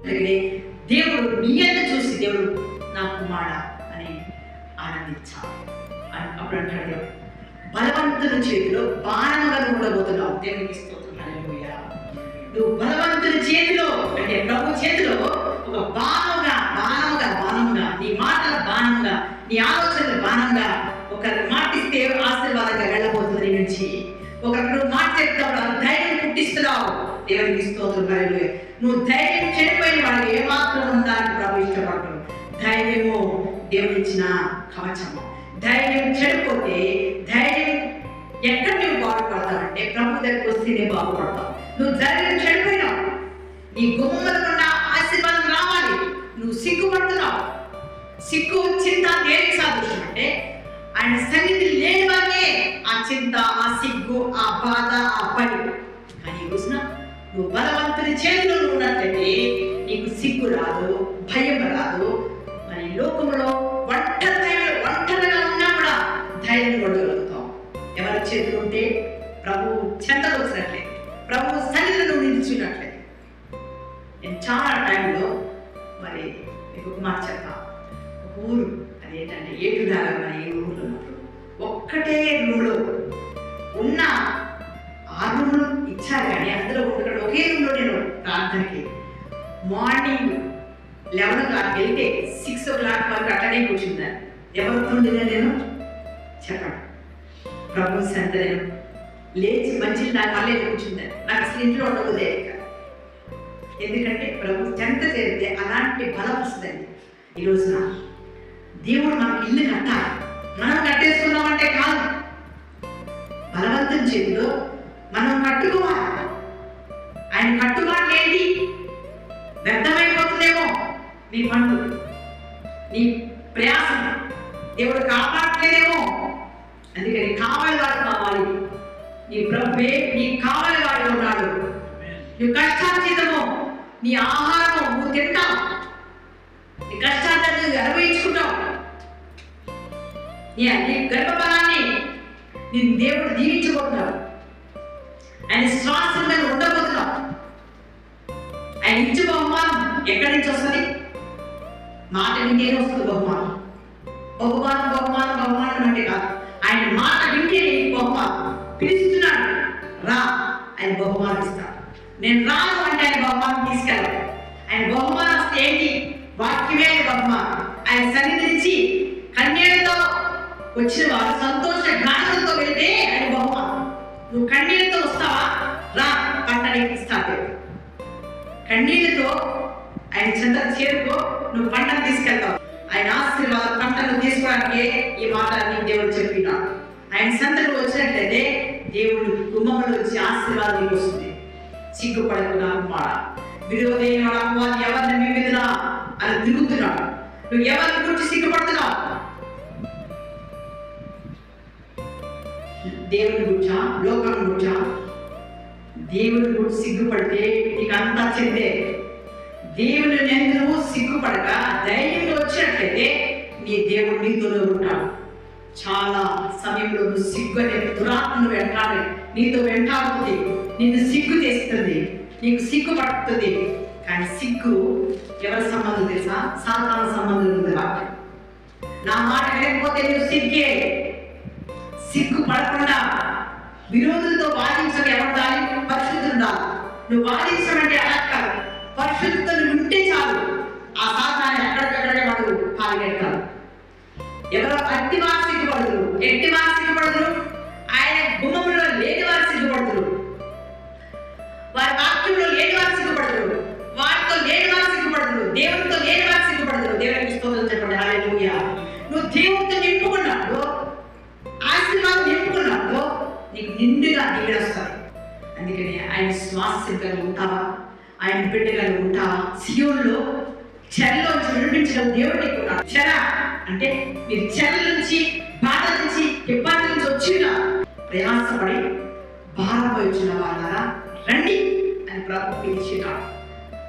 అలాగే దేవుడు నీ అంత చూసి దేవుడు నా కుమార అని ఆనందించాలి. అప్పుడు అంటాడు, బలవంతుని చేతిలో బాణముగా ఉండబోతున్నావు. దేవునికి స్తోత్రం. హల్లెలూయా. నువ్వు బలవంతుని చేతిలో అంటే ప్రభు చేతిలో ఒక బాణముగా నీ మాటల బాణంగా, నీ ఆలోచనల బాణంగా ఒకరు మాటిస్తే ఆశీర్వాదంగా వెళ్ళబోతుంది నీ నుంచి. ఒకరికి నువ్వు మాట చెప్తావు, ధైర్యం పుట్టిస్తున్నావు. దేవునికి స్తోత్రం. హల్లెలూయా. నువ్వు ధైర్యం చెడిపోయిన వాళ్ళు ఏమాత్రం ఉండాలని ప్రభు ఇష్టపడతాడు. ధైర్యము దేవుడిచ్చిన కవచము. ధైర్యం చెడిపోతే ధైర్యం ఎక్కడ నువ్వు బాగుపడతావంటే ప్రభు దగ్గరికి వస్తేనే బాగుపడతావు. నువ్వు ధైర్యం చెడిపోయినావు, నీ గుమ్మలకున్న ఆశీర్వాదం రావాలి, నువ్వు సిగ్గుపడుతున్నావు. సిగ్గు చింత దేనికి సాదృశ్యం అంటే ఆయన సన్నిధి లేని వారినే ఆ చింత, ఆ సిగ్గు, ఆ బాధ, ఆ పని. కానీ చూసిన నువ్వు బలవంతుని చేతిలో ఉన్నట్లయితే నీకు సిగ్గు రాదు, భయం రాదు. మరి లోకంలో ఒంటరిగా ఉన్నా కూడా ధైర్యం కొట్టగలుగుతాం. ఎవరి చేతులు ఉంటే ప్రభు చెంతలు వచ్చినట్లే, ప్రభు సన్నిధిలో నిలిచినట్లే. నేను చాలా టైంలో మరి మీకు ఒక మాట చెప్తా. ఒక ఊరు అదేంటంటే ఏటుదాగా ఈ ఊర్లో ఉన్నప్పుడు ఒక్కటే రూమ్లో ఉన్న 6 రూమ్లు ఇచ్చారు, కానీ అందులో ఒకటి ఒకే రూమ్లో నేను ప్రార్థనకి మార్నింగ్ 11 o'clock వెళ్తే 6 o'clock వరకు అట్లనే కూర్చుంటాను. ఎవరితో నేను చెప్పండి, ప్రభు సంత నేను లేచి మంచిగా నాకు మళ్ళీ కూర్చుంటాను. నాకు అసలు ఇంట్లో ఉండబోదే. ఎందుకంటే ప్రభు చెంత చేరితే అలాంటి బలం వస్తుందండి. ఈ రోజున దేవుడు మనకి ఇల్లు కట్టాలి, మనం కట్టేసుకున్నామంటే కాదు. బలవంతుని చేతిలో మనం కట్టుకోవాలి. ఆయన కట్టుబాట్లు ఏంటి? వ్యర్థమైపోతుందేమో నీ పనులు, నీ ప్రయాసం, దేవుడు కాపాడలేదేమో. అందుకని కావాలి వాడు కావాలి. నీ ప్రభువే నీ కావాలి వాడు ఉన్నాడు. నీ కష్టార్జితము, నీ ఆహారము నువ్వు తింటావు, నీ కష్టార్జితం నువ్వు అనుభవించుకుంటావు. నీ గర్భఫలాన్ని నీ దేవుడు దీవించబోతున్నావు. ఆయన శ్వాసంగా ఉండబోతున్నావు. ఆయన ఇచ్చే బహుమానం ఎక్కడి నుంచి వస్తుంది? మాట వింటేనే వస్తుంది బహుమానం. బహుమానం అంటే కాదు, ఆయన మాట వింటేనే బహుమానం. పిలుస్తున్నాడు, రా, ఆయన బహుమానం ఇస్తాడు. నేను రాను అంటే ఆయన బహుమానం తీసుకెళ్ళాలి. ఆయన బహుమానం వస్తే ఏంటి? వాక్యమే ఆయన బహుమానం. ఆయన సన్నిధించి కన్నీళ్లతో వచ్చిన వారు సంతోష గానంతో వెళ్తే ఆయన బహుమానం. నువ్వు కన్నీళ్లతో వస్తావా? రా, పంటనికి ఇస్తాడు. కన్నీళ్లతో ఆయన చెంతకు చేరుకో, నువ్వు పంటను తీసుకెళ్తావు. ఆయన ఆశీర్వాద పంటను తీసుకోవడానికి ఈ మాట దేవుడు చెప్పినాడు. ఆయన సంతకు వచ్చినట్లయితే దేవుడు గుమ్మలో వచ్చి ఆశీర్వాదం వస్తుంది. సిగ్గుపడకుండా మాట విరోధైన అపవాది ఎవరిని మీ మీద అని తిరుగుతున్నాడు. నువ్వు ఎవరిని గురించి సిగ్గుపడుతున్నావు? దేవుని గురించా, లోకం గురించా? దేవుని గురించి సిగ్గుపడితే నీకు అంతా చెందే. దేవుని ఎందుకు సిగ్గుపడక ధైర్యంగా వచ్చినట్లయితే నీ దేవుడు నీతోనే ఉంటాడు. చాలా సమయంలో నువ్వు సిగ్గు అనే దురాత్మను వెంటాడి నీతో వెంటాడుతుంది, నిన్ను సిగ్గు చేస్తుంది, నీకు సిగ్గు పడుతుంది. కానీ సిగ్గు ఎవరి సంబంధం తెలుసా? సాతాను సంబంధం ఉంది. వాక్యం నా మాట వినకపోతే నువ్వు సిగ్గే. సిగ్గు పడకుండా విరోధులతో వాదించక ఎవరు? పరిశుద్ధులు ఉండాలి. నువ్వు వాదించమంటే అలా కాదు, పరిశుద్ధులు ఉంటే చాలు. ఆ సాతాన్ని ఎక్కడికక్కడే వాడు పాల్గొంటారు. ఎవరో అట్టివారు సిగ్గుపడుతురు, ఎట్టివారు సిగ్గుపడుతురు, ఆయన గుమ్మంలో లేని వారు సిగ్గుపడుతురు, వారి వాక్యంలో లేని వారు సిగ్గుపడుతురు, వారితో లేని వారు సిగ్గుపడుతురు, దేవునితో లేని వారు సిగ్గుపడుతురు. దేవునికి స్తోత్రం చెప్పండి. హల్లెలూయా. నువ్వు దేవునితో నింపుకున్నప్పుడు, ఆశీర్వాదం నింపుకున్నప్పుడు నీకు నిండుగా నీడొస్తాయి. అందుకని ఆయన శ్వాసంగా ఉంటావా? ఆయన బిడ్డగా ఉంటావా? సియోనులో చెరలోంచి విడిపించడం దేవుడు నీకు ఉన్నాడు. చెర అంటే మీరు చెర నుంచి, బాధ నుంచి, ఇబ్బంది నుంచి వచ్చిన ప్రయాసపడి భారంపై వచ్చిన వాళ్ళ రండి అని ప్రభు పిలిచినాడు.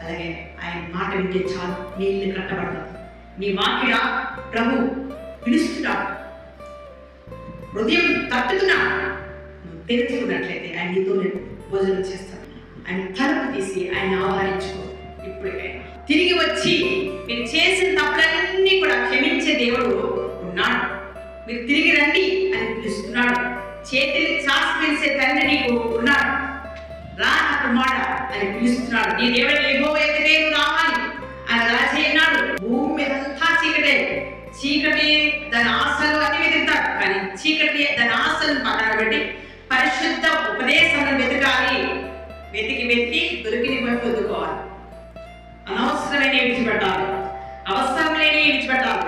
అలాగే ఆయన మాట వింటే చాలు, నీ ఇల్లు కట్టబడతాడు. నీ వాక్య ప్రభు పిలుస్తున్నాడు, హృదయం తట్టుతున్నాడు. నువ్వు తెలుసుకున్నట్లయితే ఆయన నీతో భోజనం చేస్తాడు. ఆయన తలుపు తీసి ఆయన ఆహ్వానించుకో. ఇప్పుడు ఇప్పటికైనా తిరిగి వచ్చి మీరు చేసిన తప్పులన్నీ కూడా క్షమించే దేవుడు ఉన్నాడు. మీరు తిరిగి రండి అని పిలుస్తున్నాడు. చేతిని చాచి పిలిచే తండ్రి నీకు ఉన్నాడు. రా నా కుమారుడా అని పిలుస్తున్నాడు. నీ దేవుడు యెహోవా ఎదుటే రావాలి ఆయన రాజయ్యన్నాడు. భూమి మీద అంతా చీకటే, చీకటి దాని ఆశలు అన్ని వెతుకుతాడు. కానీ చీకటి దాని ఆశలను పక్కన పెట్టి పరిశుద్ధ ఉపదేశాలను వెతకాలి. వెతికి దొరికిన పొందుకోవాలి. అనవసరమైన విడిచిపెట్టాలి, అవసరం లేని విడిచిపెట్టాలి.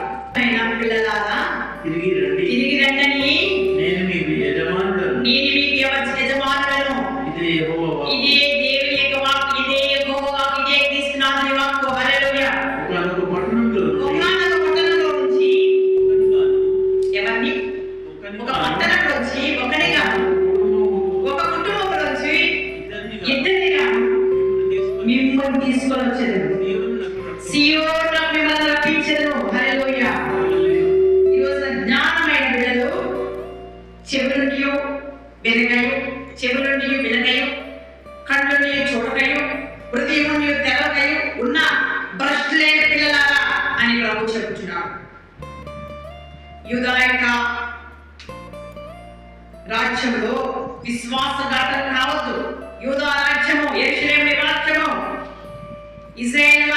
పిల్లలారా తిరిగి రండి అని నేను మీకు యజమానుడను. ఇదే యెహోవా ఇదే దేవుని యొక్క వాక్కు, ఇదే యెహోవా వాక్కు, ఇదే క్రీస్తునాథుని వాక్కు. హల్లెలూయా. ఒకానొక పట్టణంలో నుంచి ఎవరిని ఒక పట్టణంలో నుంచి ఒకరిగా ఒక కుటుంబంలో నుంచి ఇద్దరిగా మిమ్మల్ని తీసుకొని వచ్చేది. సియోను మిమ్మల్ని రప్పించెను. హల్లెలూయా. ఈరోజు జ్ఞానమైన బిడ్డలు చెవి నుండి వినకయు, కళ్ళు నుండి చూడకయు, హృదయం నుండి తెలవకయు ఉన్న భ్రష్టులైన పిల్లలారా అని ప్రభు చెబుతున్నాడు. యూదా యొక్క రాజ్యంలో విశ్వాసఘాతం కావద్దు. యూదా రాజ్యము, యెరూషలేము రాజ్యము, ఇశ్రాయేలు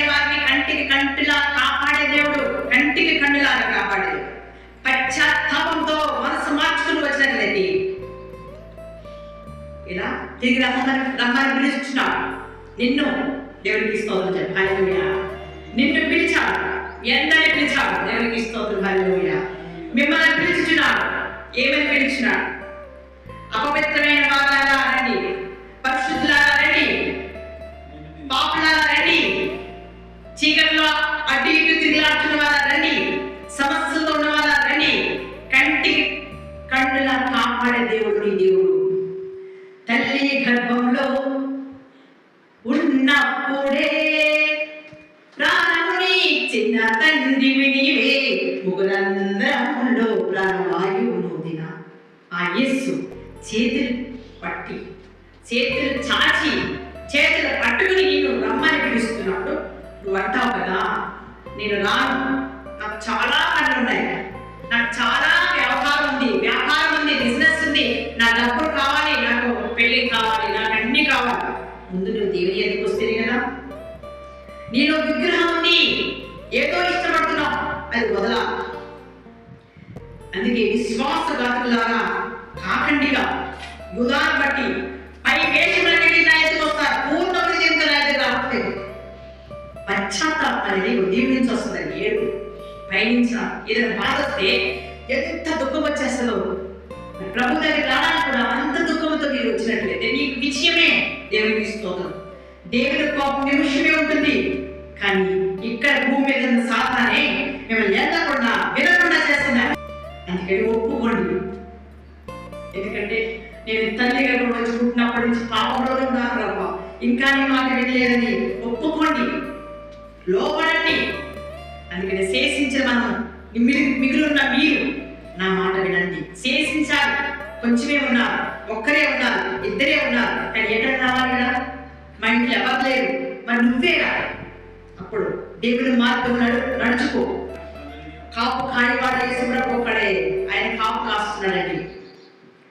వారిని కంటికి కంటిలా కాపాడే దేవుడు, కంటికి కన్నులాగా కాపాడే దేవుడు. పశ్చాత్తాపంతో మనసు మార్చుకుని వచ్చినట్లయితే ఇలా తిరిగి రమ్మని పిలుచున్నాడు. నిన్ను దేవుడికి స్తోత్రం చెప్పు. హల్లెలూయా. నిన్ను పిలిచాడు, ఎందరిని పిలిచాడు? దేవుడికి స్తోత్రం. హల్లెలూయా. మిమ్మల్ని పిలుచున్నాడు. ఏమని పిలుచున్నాడు? అపవిత్రమైన వారాలా రండి, పరిశుద్ధులారా రండి, పాపులారా రండి, చీకట్లో అడ్డు ఇటు తిరిగిలాడుతున్న వారా రండి, సమస్యలతో ఉన్న వారా రండి. కంటికి కన్నులా కాపాడే దేవుడు నీ దేవుడు. తల్లి గర్భంలో ఉన్నప్పుడే ప్రాణముని ఇచ్చిన తండ్రివి నీవే, ముగ్గురంధ్రములో ప్రాణవాయువును దిన ఆ యేసు చేతులు పట్టి, చేతులు చాచి, చేతులు పట్టుకుని నేను రమ్మని పిలుస్తున్నప్పుడు నువ్వు అంటావు కదా, నేను రాను, నాకు చాలా పనులు ఉన్నాయి, నాకు చాలా వ్యాపారం ఉంది, బిజినెస్ ఉంది, నా డబ్బులు కావాలి, నాకు పెళ్లి కావాలి, నాకు అన్ని కావాలి. ముందు నువ్వు దేవుని ఎందుకు వస్తేనే కదా. నేను విగ్రహం ఉంది, ఏదో ఇష్టపడుతున్నావు, అది వదలా. అందుకే విశ్వాసఘాతులారా కాకండిగా యుగాన్ని బట్టి పై వేషములకి నా ఎదుగు వస్తారు, పూర్ణ హృదయంతో నా ఎదుగు రావట్లేదు. పశ్చాత్తాపం అనేది ఉదయం నుంచి వస్తుంది. ఏడు పయనించ ఏదైనా బాధ వస్తే ఎంత దుఃఖం వచ్చేస్తుందో, ప్రభు దగ్గర రావడానికి కూడా అంత దుఃఖంతో మీరు వచ్చినట్లయితే మీకు విజయమే. దేవునికి స్తోత్రం. దేవుని కోపం నిమిషమే ఉంటుంది, కానీ ఇక్కడ భూమి మీద ఉన్న సాతానే మిమ్మల్ని ఎంతకుండా వినకుండా చేస్తున్నారు. అందుకని ఒప్పుకోండి. ఎందుకంటే నేను తల్లి గర్భంలో వచ్చి పుట్టినప్పటి నుంచి పాపంలోనే ఉన్నాను ప్రభు, ఇంకా నీ మాట వినలేదని ఒప్పుకోండి, లోపడండి. అందుకని శేషించిన మనం మిగులున్న మీరు నా మాట వినండి. శేషించాలి. కొంచెమే ఉన్నారు, ఒక్కరే ఉన్నారు, ఇద్దరే ఉన్నారు, కానీ ఎక్కడ రావాలి కదా? మా ఇంట్లో ఎవరు లేరు, మరి నువ్వేరా. అప్పుడు దేవుని మార్గం నడుచుకో. కాపు కానివాడు యేసుప్రభు ఒక్కడే, ఆయన కాపు కాస్తున్నాడండి.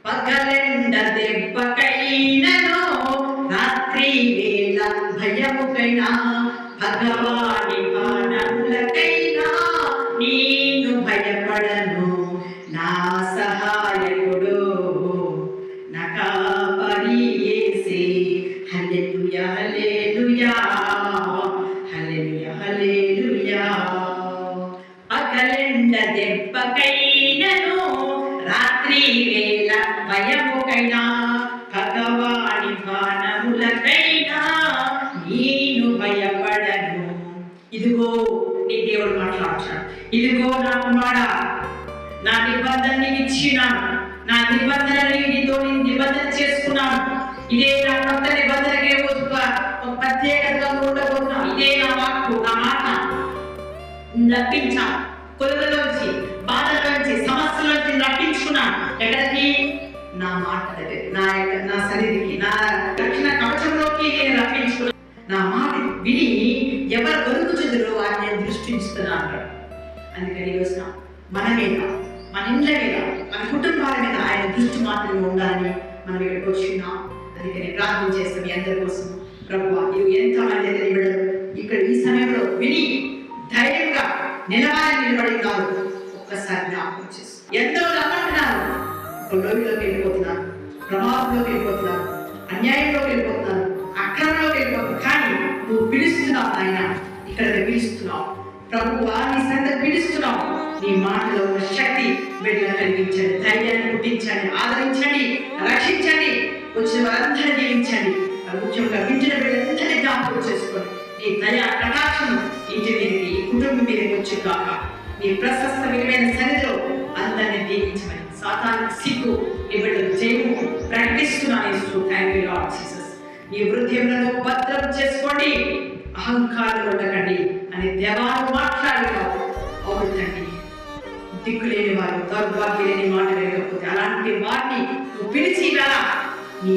పగలెండ దెబ్బకైనను, రాత్రి వేళ భయముకైనా, భగవాని బాణములకైనా నేను భయపడను. నా సహాయకుడు నా కాపరి యేసే. హల్లెలూయా, హల్లెలూయా, హల్లెలూయా, హల్లెలూయా. పగలెండ దెబ్బకైనను, రాత్రి వేళ భయముకైనా, భగవాని బాణములకైనా నేను భయపడను. ఇదిగో నీ దేవుడు మాట్లాడుతున్నాడు. ఇదిగో నా కుమారుడా, నా నిబంధన నీకు ఇచ్చినాను, నా నిబంధన నీతో నిబంధన చేసుకున్నాను. ఇదే నా కొత్త నిబంధనకే ఒక ప్రత్యేకతగా ఉండబోతున్నాను. ఇదే నా వాక్కు, నా మాట రప్పించా. కొలుగులోంచి, బాధలోంచి, సమస్యలోంచి రప్పించుకున్నాను. ఎక్కడికి? నా మాట దగ్గర, నా సన్నిధికి, నా రక్షణ కవచంలోకి నేను రప్పించుకున్నాను. నా మాట విని ఎవరు కొనుక్కుచుందో వారిని దృష్టిస్తున్నా అంటాడు. అందుకని ఈరోజున మన మీద, మన ఇండ్ల మీద, మన కుటుంబాల మీద ఆయన దృష్టి మాత్రమే ఉండాలని మనం ఇక్కడికి వచ్చినాం. అందుకని ప్రార్థన చేస్తాం మీ అందరి కోసం. ప్రభువా, ఇవి ఎంతమంది అయితే నిలబడరు ఇక్కడ ఈ సమయంలో విని ధైర్యంగా నిలబడి ఉన్నారు, ఒక్కసారి జ్ఞాపకం చేసి ఎంతో నమ్మంటున్నారు, ఒక లోయలోకి వెళ్ళిపోతున్నారు, ప్రమాదంలోకి వెళ్ళిపోతున్నారు, అన్యాయంలోకి వెళ్ళిపోతున్నారు, అక్రమంలోకి వెళ్ళిపోతున్నారు. కానీ నువ్వు పిలుస్తున్నావు ఆయన, ఇక్కడ పిలుస్తున్నావు ప్రభువా, నీ సంగతి పిలుస్తున్నావు. నీ మాటలో ఉన్న శక్తి బిడ్డలు కలిగించండి, ధైర్యాన్ని పుట్టించండి, ఆదరించండి, రక్షించండి, వచ్చిన వారందరూ జీవించండి. ముఖ్యంగా వింటున్న బిడ్డలందరినీ జ్ఞాపకం చేసుకోండి. నీ దయా కటాక్షం ఇంటి మీదకి, ఈ కుటుంబం మీదకి వచ్చి కాక నీ ప్రశస్త విలువైన సన్నిధిలో అందరినీ దీవించమని, సాతాను సిగ్గు నీ బిడ్డలు జయము ప్రకటిస్తున్నాను. Thank you Lord Jesus. నీ హృదయంలో భద్రం చేసుకోండి, అహంకారం ఉండకండి అని దేవాలు మాట్లాడినావు. అవును తండ్రి, దిక్కులేని వారు, దౌర్భాగ్యం లేని మాట లేకపోతే అలాంటి వారిని నువ్వు పిలిచి వేళ నీ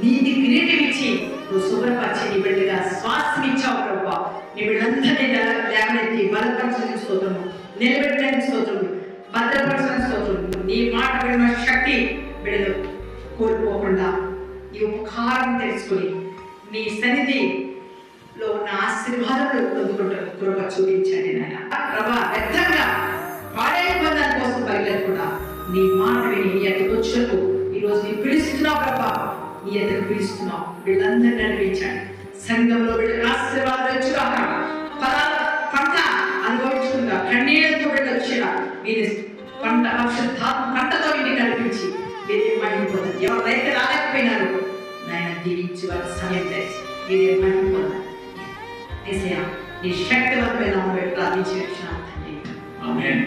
నీతి కిరీటం ఇచ్చి నువ్వు శుభ్రపరిచి నీ బిడ్డగా శ్వాసం ఇచ్చావు ప్రభా. నీ బిడ్డలందరినీ లేవనెత్తి బలపరచడానికి స్తోత్రము, నిలబెట్టడానికి స్తోత్రము, భద్రపరచడానికి స్తోత్రము. నీ మాట విన్న శక్తి బిడ్డలు కోల్పోకుండా ఈ ఉపకారం తెలుసుకుని నీ సన్నిధిలో ఉన్న ఆశీర్వాదాలు పొందుకుంటారు. కృప చూపించండి నాయన ప్రభా. వ్యర్థంగా పాడే బంధాల కోసం పరిగెత్తకుండా నీ మాట విని నీ ఎద్దకు వచ్చినట్టు ఈరోజు నీ పిలుస్తున్నావు ప్రభా, నీ ఎద్దకు పిలుస్తున్నావు. వీళ్ళందరినీ నడిపించండి. సంఘంలో వీళ్ళకి ఆశీర్వాదాలు వచ్చుగాక, పంట అనుభవించుకుంటా, కన్నీళ్లతో వీళ్ళు వచ్చేలా మీరు పంటతో వీటిని నడిపించి మీరే మహిమపొందండి. ఎవరైతే రాలేకపోయినారు నాయన దీవించి వారి సమయం తెచ్చి మీరే మహిమపొందండి. నీ శక్తివంతమైన ప్రార్థించి ఆమేన్.